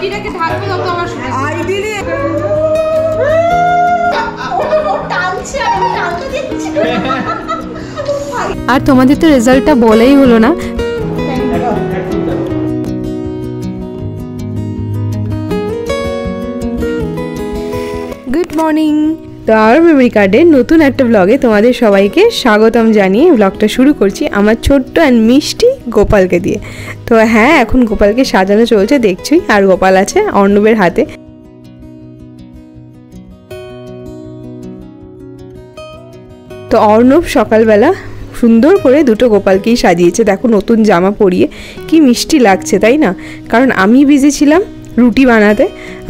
আইডিটাকে ঢাকবে তত আমার আইডি রে ও টানছে আমি টানতে দিচ্ছি আর তোমাদের তো রেজাল্টটা বলেই হলো না গুড মর্নিং তো আর মেমরি কার্ডের নতুন একটা ব্লগে তোমাদের সবাইকে স্বাগতম জানিয়ে ব্লগটা শুরু করছি আমার ছোট্ট অ্যান্ড মিষ্টি গোপালকে দিয়ে। তো হ্যাঁ এখন গোপালকে সাজানো চলছে দেখছই, আর গোপাল আছে অর্ণবের হাতে। তো অর্ণব সকালবেলা সুন্দর করে দুটো গোপালকেই সাজিয়েছে, দেখো নতুন জামা পরিয়ে কি মিষ্টি লাগছে তাই না? কারণ আমি বিজি ছিলাম রুটি বানাতে,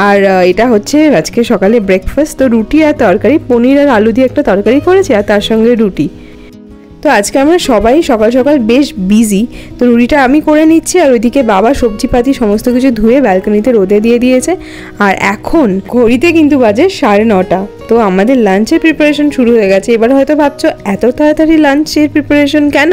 আর এটা হচ্ছে আজকে সকালে ব্রেকফাস্ট। তো রুটি আর তরকারি, পনির আর আলু দিয়ে একটা তরকারি করেছি আর তার সঙ্গে রুটি। তো আজকে আমরা সবাই সকাল সকাল বেশ বিজি। তো রুটিটা আমি করে নিচ্ছি আর ওইদিকে বাবা সবজিপাতি সমস্ত কিছু ধুয়ে ব্যালকনিতে রোদে দিয়ে দিয়েছে। আর এখন ঘড়িতে কিন্তু বাজে 9:30। তো আমাদের লাঞ্চের প্রিপারেশন শুরু হয়ে গেছে। এবার হয়তো ভাবছো এত তাড়াতাড়ি লাঞ্চের প্রিপারেশন কেন?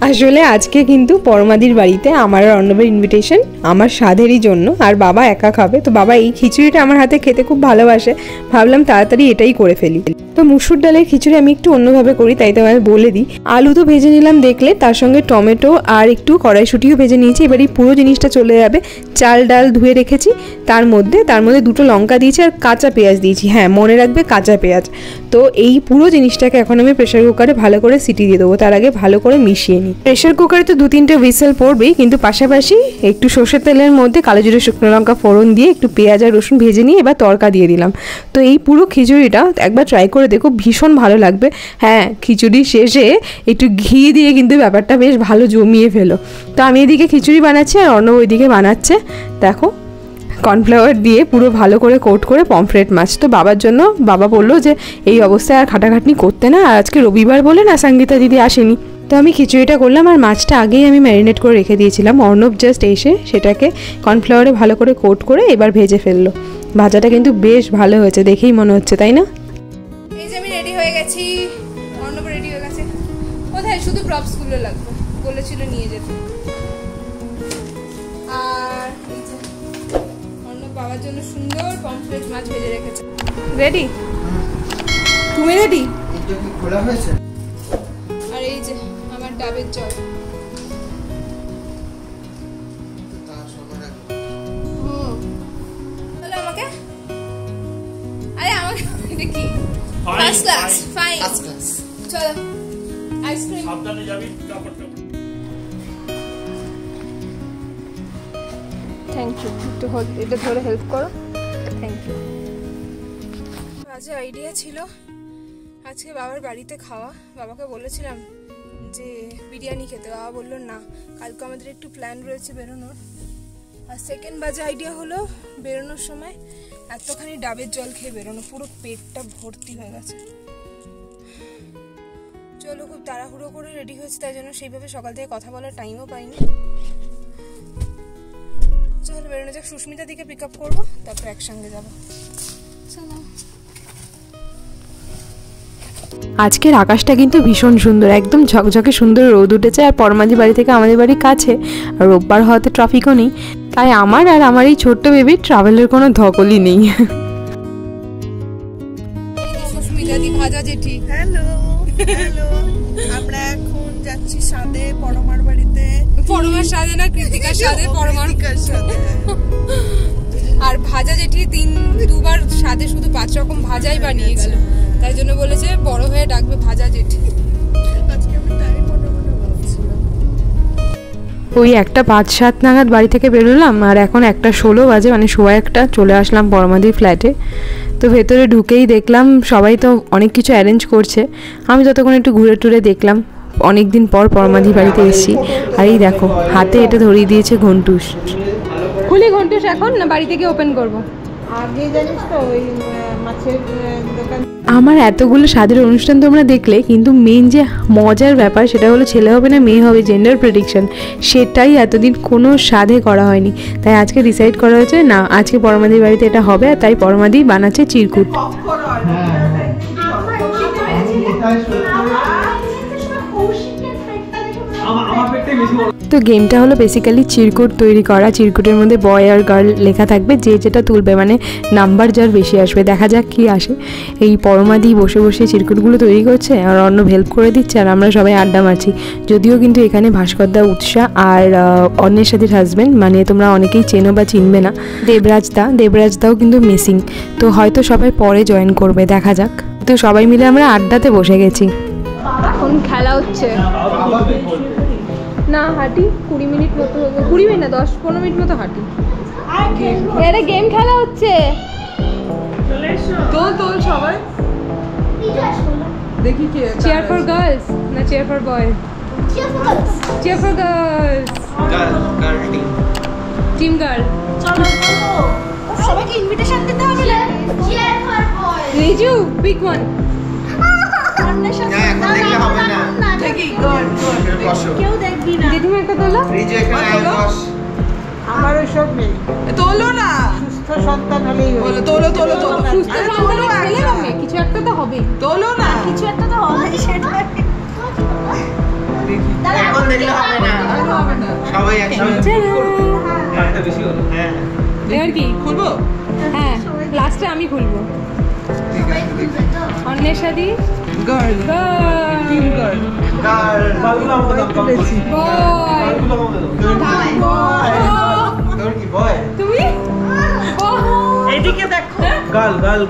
আসলে আজকে কিন্তু পরমাদির বাড়িতে আমার আর অর্ণবের ইনভিটেশন আমার স্বাদেরই জন্য, আর বাবা একা খাবে। তো বাবা এই খিচুড়িটা আমার হাতে খেতে খুব ভালোবাসে, ভাবলাম তাড়াতাড়ি এটাই করে ফেলি। তো মুসুর ডালের খিচুড়ি আমি একটু অন্যভাবে করি, তাই তোমায় বলে দিই। আলু তো ভেজে নিলাম দেখলে, তার সঙ্গে টমেটো আর একটু কড়াইশুঁটিও ভেজে নিয়েছি। এবার এই পুরো জিনিসটা চলে যাবে চাল ডাল ধুয়ে রেখেছি তার মধ্যে দুটো লঙ্কা দিয়েছি আর কাঁচা পেঁয়াজ দিয়েছি। হ্যাঁ মনে রাখবে কাঁচা পেঁয়াজ। তো এই পুরো জিনিসটাকে এখন আমি প্রেশার কুকারে ভালো করে সিটি দিয়ে দেবো, তার আগে ভালো করে মিশিয়ে নিই। প্রেশার কুকারে তো 2-3টে হুইসেল পড়বেই, কিন্তু পাশাপাশি একটু সর্ষের তেলের মধ্যে কালো জিরে শুকনো লঙ্কা ফোড়ন দিয়ে একটু পেঁয়াজ আর রসুন ভেজে নিয়ে এবার তড়কা দিয়ে দিলাম। তো এই পুরো খিচুড়িটা একবার ট্রাই করে দেখো, ভীষণ ভালো লাগবে। হ্যাঁ খিচুড়ি শেষে একটু ঘি দিয়ে কিন্তু ব্যাপারটা বেশ ভালো জমিয়ে ফেলো। তো আমি এদিকে খিচুড়ি বানাচ্ছি আর অর্ণব ওইদিকে বানাচ্ছে দেখো কর্নফ্লাওয়ার দিয়ে পুরো ভালো করে কোট করে পমফ্রেট মাছ। তো বাবার জন্য বাবা বললো যে এই অবস্থায় আর খাটাখাটনি করতে না, আর আজকে রবিবার বলে না সঙ্গীতা দিদি আসেনি। তো আমি খিচুড়িটা করলাম আর মাছটা আগেই আমি ম্যারিনেট করে রেখে দিয়েছিলাম। অর্ণব জাস্ট এসে সেটাকে কর্নফ্লাওয়ারে ভালো করে কোট করে এবার ভেজে ফেললো। ভাজাটা কিন্তু বেশ ভালো হয়েছে দেখেই মনে হচ্ছে, তাই না? এই যে আমি রেডি হয়ে গেছি, অর্ণব রেডি হয়ে গেছে। কোথায় শুধু প্রপসগুলো লাগবে বলেছিল নিয়ে যেতে। আর অর্ণব বাবার জন্য সুন্দর পমফ্রেট মাছ ভেজে রেখেছে। রেডি? তুমি রেডি? এটা কি খোলা হয়েছে? আর এই যে আমার ডাবের জল। চলো আমাকে, আরে আমাকে দেখি first class fine first class. চলো আইসক্রিম সাবধানে যাবি কাপড়টা। থ্যাংক ইউ, একটু এটা ধরে হেল্প করো। Thank you. আজ আইডিয়া ছিল আজকে বাবার বাড়িতে খাওয়া। বাবাকে বলেছিলাম যে বিরিয়ানি খেতে, বাবা বললো না, কালকে আমাদের একটু প্ল্যান রয়েছে বেরোনোর। আর সেকেন্ড বাজে আইডিয়া হলো বেরোনোর সময় এতখানি ডাবের জল খেয়ে বেরোনো, পুরো পেটটা ভর্তি হয়ে গেছে। চলো খুব তাড়াহুড়ো করে রেডি হয়েছে, তাই জন্য সেইভাবে সকাল থেকে কথা বলার টাইমও পাইনি। চলো বেরোনো যাক, সুস্মিতা দিকে পিক আপ করবো, তারপর একসঙ্গে যাবো। চলো। আজকের আকাশটা কিন্তু ভীষণ সুন্দর, একদম ঝকঝকে সুন্দর রোদ উঠেছে। আর পরমাদি বাড়ি থেকে আমাদের বাড়ি কাছে, আর রোববার হওয়াতে ট্রাফিকও নেই, তাই আমার আর আমার এই ছোট্ট বেবির ট্রাভেলের কোনো ধকলই নেই। ভাজা জেঠি, হ্যালো হ্যালো, আমরা এখন যাচ্ছি সাদে পরমার বাড়িতে। পরমার সাদে না, কৃতিকার সাদে, পরমার সাদে। আর ভাজা জেঠি দুবার সাদে শুধু 5 রকম ভাজাই বানিয়ে গেল, তাই জন্য বলেছে বড় হয়ে ডাকবে ভাজা জেঠি। আজকে আমি টাইম মনে ভাবছিলাম ওই 1:05 নাগাদ বাড়ি থেকে বেরোলাম, আর এখন 1:16 বাজে, মানে 1:15 চলে আসলাম পরমাদির ফ্ল্যাটে। তো ভেতরে ঢুকেই দেখলাম সবাই তো অনেক কিছু অ্যারেঞ্জ করছে, আমি ততক্ষণ একটু ঘুরে টুরে দেখলাম। অনেকদিন পর পরমাদির বাড়িতে এসেছি, আর এই দেখো হাতে এটা ধরিয়ে দিয়েছে ঘন্টুস। খুলি ঘন্টুস এখন না বাড়ি থেকে ওপেন করবো? আগে জানিস তো ওই মাছের দোকান। আমার এতগুলো স্বাদের অনুষ্ঠান তোমরা দেখলে, কিন্তু মেন যে মজার ব্যাপার সেটা হলো ছেলে হবে না মেয়ে হবে, জেন্ডার প্রেডিকশন, সেটাই এতদিন কোনো স্বাদে করা হয়নি। তাই আজকে ডিসাইড করা হয়েছে না, আজকে পরমাদির বাড়িতে এটা হবে, আর তাই পরমাদি বানাচ্ছে চিরকুট। তো তো গেমটা হলো বেসিক্যালি চিরকুট তৈরি করা। চিরকুটের মধ্যে বয় আর গার্ল লেখা থাকবে, যে যেটা তুলবে মানে নাম্বার যার বেশি আসবে, দেখা যাক কি আসে। এই পরমাদি বসে বসে চিরকুটগুলো তৈরি করছে আর অর্ণব হেল্প করে দিচ্ছে, আর আমরা সবাই আড্ডা মারছি। যদিও কিন্তু এখানে ভাস্করদা, উৎসাহ আর অন্যের সাথে হাজব্যান্ড, মানে তোমরা অনেকেই চেনো বা চিনবে না, দেবরাজদাও কিন্তু মিসিং। তো হয়তো সবাই পরে জয়েন করবে, দেখা যাক। তো সবাই মিলে আমরা আড্ডাতে বসে গেছি। এখন খেলা হচ্ছে না, হাঁটি 20 মিনিট মতো, 20 মিনিট না 10-15 মিনিট মতো হাঁটি। এটা গেম খেলা হচ্ছে, তোল সবাই দেখি কি। চেয়ার ফর গার্লস না cheer for boy? Cheer for girls, team girl. চলো সবাইকে ইনভিটেশন দিতে হবে না। Cheer for boy, Riju pick one. আমার ওইসব নেই, তোলো না, সুস্থ সন্তান হলেই হলো। তোলো সুস্থ সন্তান কিছু একটা তো হবে, তোলো না, কিছু একটা তো হবে। সেটা এখন দেখলে হবে না, সবাই একসাথে বেশি হলো। হ্যাঁ এবার কি খুলবো? হ্যাঁ লাস্টে আমি খুলবো। অন্যের সাথে গার্ল টিম গার্ল বালগুলো আমাকে দাও, পেয়েছি বয় তোর কি বয়? তুমি এদিকে দেখো, গার্ল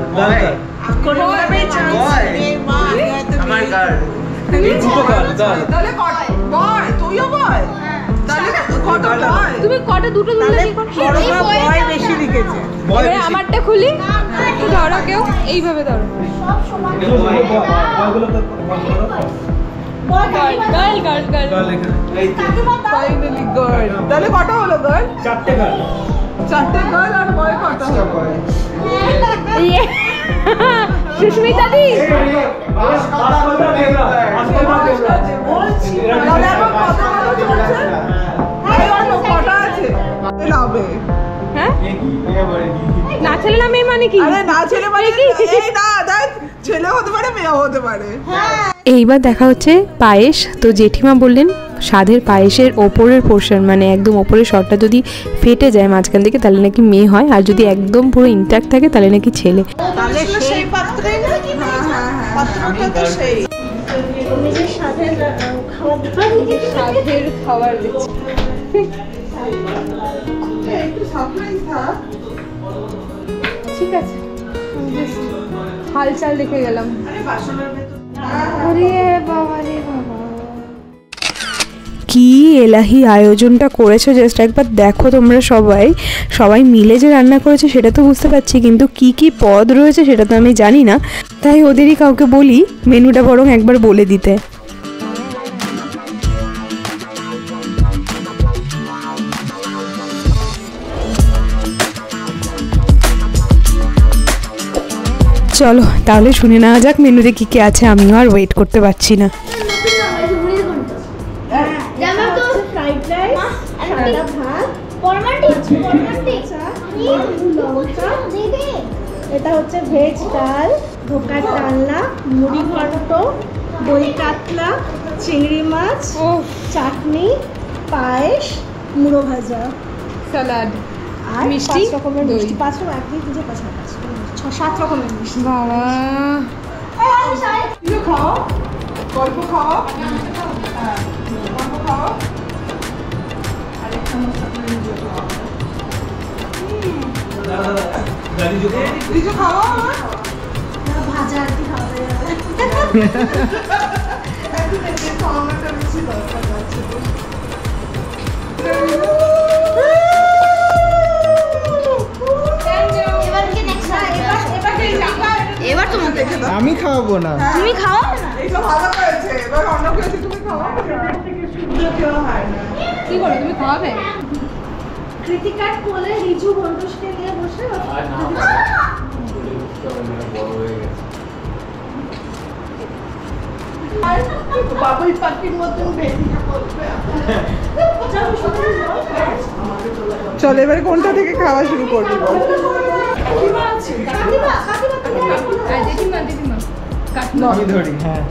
কোন ভাবে বয় আমার গার্ল, তুমি দুটো গার্ল। তাহলে কত বয়? তুইও বয়, তাহলে কত বয়? তুমি কত দুটো দুটো কি করো? বয় বেশি লিখেছে। বয় আমারটা খুলি, একটু ধরো, কেউ এইভাবে ধরো। সব সমান বয়গুলো তো বন্ধ করো। গার্ল এই ফাইনালি গার্ল। তাহলে কত হলো গার্ল? চারটে গার্ল আর বয় কত হলো? সুস্মিতা দি না ছেলে না মেয়ে মানে কি? আরে না ছেলে মানে কি? এই না দেখ, ছেলে হতে পারে মেয়েও হতে পারে। এইবার দেখা হচ্ছে পায়েস। তো জেঠিমা বললেন স্বাদের পায়েসের ওপরের পোর্শন, মানে একদম ওপরের শটটা যদি ফেটে যায় মাঝখান থেকে তাহলে নাকি মেয়ে হয়, আর যদি একদম পুরো ইনট্যাক্ট থাকে তাহলে নাকি ছেলে। তাহলে সেই পাত্রেই না? হ্যাঁ পাত্রটা তো সেই নিজের স্বাদের খাবার দিচ্ছে। একটু সারপ্রাইজ থাক, ঠিক আছে, হালচাল দেখে গেলাম। আরে বাসনের ভেতর আরে বাবা রে বাবা, কি এলাহি আয়োজনটা করেছো, জাস্ট একবার দেখো তোমরা। সবাই মিলে যে রান্না করেছে সেটা তো বুঝতে পারছি, কিন্তু কি কি পদ রয়েছে সেটা তো আমি জানি না, তাই ওদেরই কাউকে বলি মেনুটা বরং একবার বলে দিতে। চলো তাহলে শুনে নেওয়া যাক মেনুতে কি কি আছে, আমিও আর ওয়েট করতে পারছি না। এটা হচ্ছে ভেজ ডাল, ধোকার ডালনা, মুড়ি ঘন্ট, দই কাতলা, চিংড়ি মাছ, চাটনি, পায়েস, মুড়ো ভাজা, স্যালাড, আর মিষ্টি, 5 রকমের মিষ্টি, 5 রকম, 1 2 3 4 5 6-7 রকমের মিষ্টি। বাবা খাও, গল্প খাও, গল্প খাও। আরেকটা মশলা করে নিয়ে যাও। কিছু খাও ভাজা আর কি খাওয়া যাবে? একটু দেখে খাওয়ানোটা বেশি দরকার আছে। এবার তোমাকে আমি খাওয়াবো না, তুমি খাও না। এটা ভালো হয়েছে, এবার অন্য কিছু তুমি খাও। কি করো তুমি, খাওয়াবে? কৃতিকার কোলে রিজু বন্ধুকে নিয়ে বসে বাবুই পাখির মতন বেরিয়ে বলবে। চল এবারে কোনটা থেকে খাওয়া শুরু করবি বল? আমি ধরি। হ্যাঁ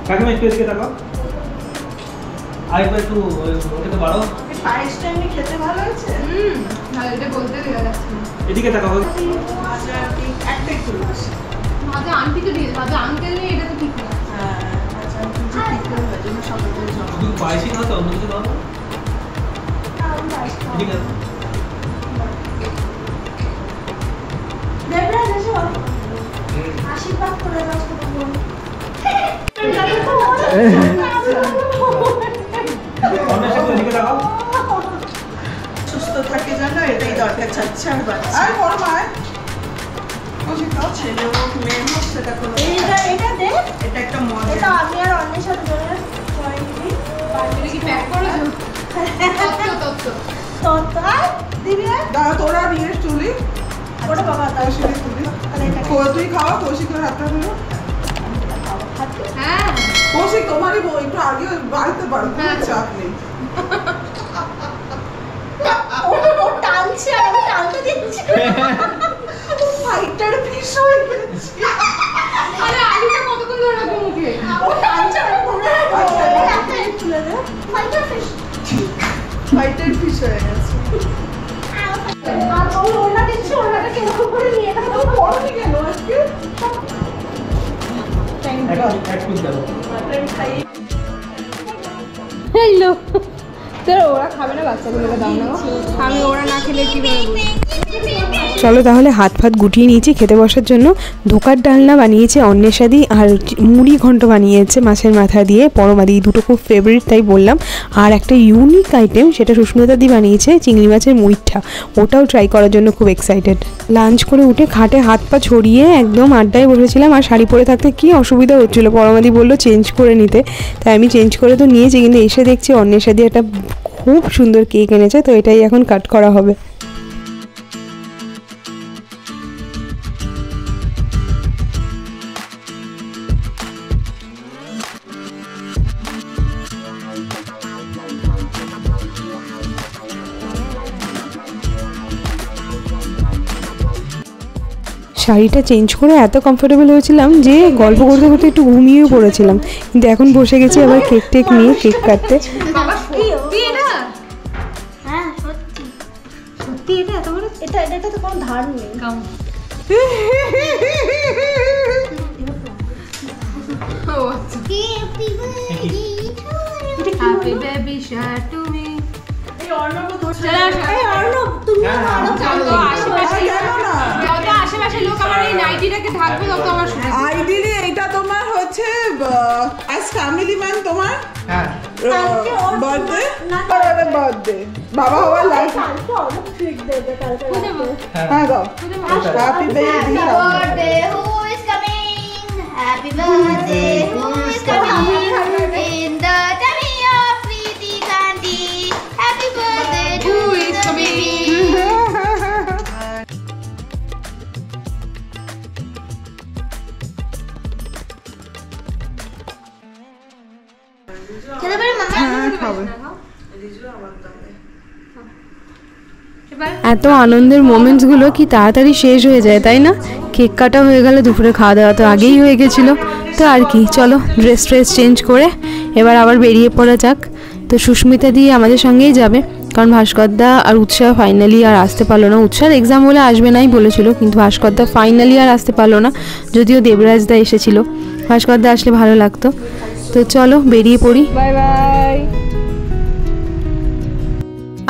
কাকিমা একটু এদিকে তাকাও আরেকবার একটু ওকে তো বাড়াও পায়েসটা এমনি খেতে ভালো হয়েছে। ভালো, এটা বলতে দেওয়া যাচ্ছে না। এদিকে তাকাও ভাজা ঠিক একটা একটু বেশি। ভাজা আন্টি তো দিয়ে ভাজা আঙ্কেল নেই, এটা তো ঠিক না। হ্যাঁ, ভাজা একটু ঠিক করে ভাজার জন্য সকালে জমা। শুধু পায়েসই খাও তো অন্য কিছু খাও না? এদিকে দেবরাজ এসো। আশীর্বাদ করে দাও ছোট বোন। এদিকে তাকাও সুস্থ থাকে জানো, এটাই দরকার চাচ্ছে আর বাচ্চা। আর বড় মায় ছেলে হোক মেয়ে হোক সেটা কোনো এটা দে, এটা একটা মজা। এটা আমি আর অন্যের সাথে ধরে করেছি। এটা কি প্যাক করেছো? তত দিবি না? দাঁড়া তোরা নিয়ে চুলি ওটা বাবা দাও। কৌশিকের তুলি তুই খাওয়া কৌশিকের হাতটা হলো হ্যাঁ কৌশিক তোমারই বউ একটু আগে বাড়িতে পারো কোনো চাপ নেই ও টানছে আর আমি টানতে দিচ্ছি। ফাইটার ফিশ হয়ে গেছে। আরে আলুটা কতক্ষণ ধরে রাখবো মুখে? ও টানছে আর পুরো একটা তুলে দে। Fighter fish. ফাইটার ফিশ হয়ে গেছে আর ও ওনা দিচ্ছে, ওনাটা কেমন করে নিয়ে এটা তো বড় হয়ে গেল আজকে। এক পিস দাও হ্যালো তো ওরা খাবে না, বাচ্চাগুলোকে দাও না। আমি ওরা না খেলে কি করবো? চলো তাহলে হাত ফাত গুটিয়ে নিয়েছি খেতে বসার জন্য। ধোকার ডালনা বানিয়েছে অন্বেষাদি, আর মুড়ি ঘন্ট বানিয়েছে মাছের মাথা দিয়ে পরমাদি, দুটো খুব ফেভারিট তাই বললাম। আর একটা ইউনিক আইটেম সেটা সুস্মিতাদি বানিয়েছে চিংড়ি মাছের মুইঠা, ওটাও ট্রাই করার জন্য খুব এক্সাইটেড। লাঞ্চ করে উঠে খাটে হাত পা ছড়িয়ে একদম আড্ডায় বসেছিলাম, আর শাড়ি পরে থাকতে কি অসুবিধা হচ্ছিলো। পরমাদি বললো চেঞ্জ করে নিতে, তাই আমি চেঞ্জ করে তো নিয়েছি, কিন্তু এসে দেখছি অন্বেষাদি একটা খুব সুন্দর কেক এনেছে, তো এটাই এখন কাট করা হবে। শাড়িটা চেঞ্জ করে এত কমফোর্টেবল হয়েছিলাম যে গল্প করতে করতে একটু ঘুমিয়েও পড়েছিলাম, কিন্তু এখন বসে গেছি আবার কেক টেক নিয়ে কেক কাটতে। বাবা সত্যি এটা? হ্যাঁ সত্যি সত্যি এটা এত বড়? এটা তো কোনো ধার নেই। কাম ও আচ্ছা। Happy baby shirt to me. এই অর্ণব ধরছে। চলো আসো। এই অর্ণব তুমি আরো যত আশেপাশে কেন না? যত আশেপাশে লোক আমার এই নাইটিটাকে থাকবে তত আমার সুবিধা। আইডিয়ালি এটা তোমার হচ্ছে অ্যাজ ফ্যামিলি ম্যান তোমার হ্যাঁ বার্থডে বার্থডে বাবা হওয়ার লাইফ কালকে অর্ণব ট্রিট দেবে কালকে বুঝে বল। হ্যাঁ দাও happy baby birthday, who is coming? Happy birthday, who is coming? In the tummy of Preeti Gandhi. Happy birthday to Who is the coming? baby. খেতে পারি মামা? হ্যাঁ খাবে এবার এত আনন্দের মোমেন্টসগুলো কি তাড়াতাড়ি শেষ হয়ে যায় তাই না? কেক কাটা হয়ে গেল, দুপুরে খাওয়া দাওয়া তো আগেই হয়ে গেছিলো, তো আর কি, চলো ড্রেস চেঞ্জ করে এবার আবার বেরিয়ে পড়া যাক। তো সুস্মিতা দিয়ে আমাদের সঙ্গেই যাবে, কারণ ভাস্করদা আর উৎসাহ ফাইনালি আর আসতে পারলো না। উৎসাহ এক্সাম বলে আসবে নাই বলেছিল, কিন্তু ভাস্করদা ফাইনালি আর আসতে পারলো না, যদিও দেবরাজদা এসেছিল। ভাস্করদা আসলে ভালো লাগতো। তো চলো বেরিয়ে পড়ি। Bye bye.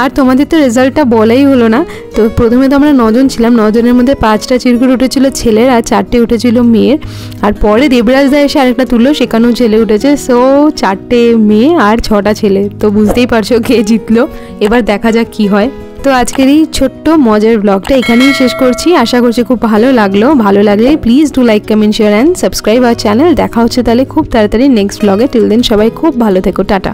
আর তোমাদের তো রেজাল্টটা বলাই হলো না। তো প্রথমে তো আমরা 9 জন ছিলাম, 9 জনের মধ্যে 5টা চিরকুট উঠেছিল ছেলের আর 4টে উঠেছিল মেয়ের। আর পরে দেবরাজদা এসে আরেকটা তুললো, সেখানেও ছেলে উঠেছে। সো 4টে মেয়ে আর 6টা ছেলে, তো বুঝতেই পারছো কে জিতলো। এবার দেখা যাক কি হয়। তো আজকের এই ছোট্ট মজার ব্লগটা এখানেই শেষ করছি। আশা করছি খুব ভালো লাগলো। ভালো লাগলে please do like, comment, share and subscribe our channel. দেখা হচ্ছে তাহলে খুব তাড়াতাড়ি নেক্সট ব্লগে। টিল দেন সবাই খুব ভালো থেকো, টাটা।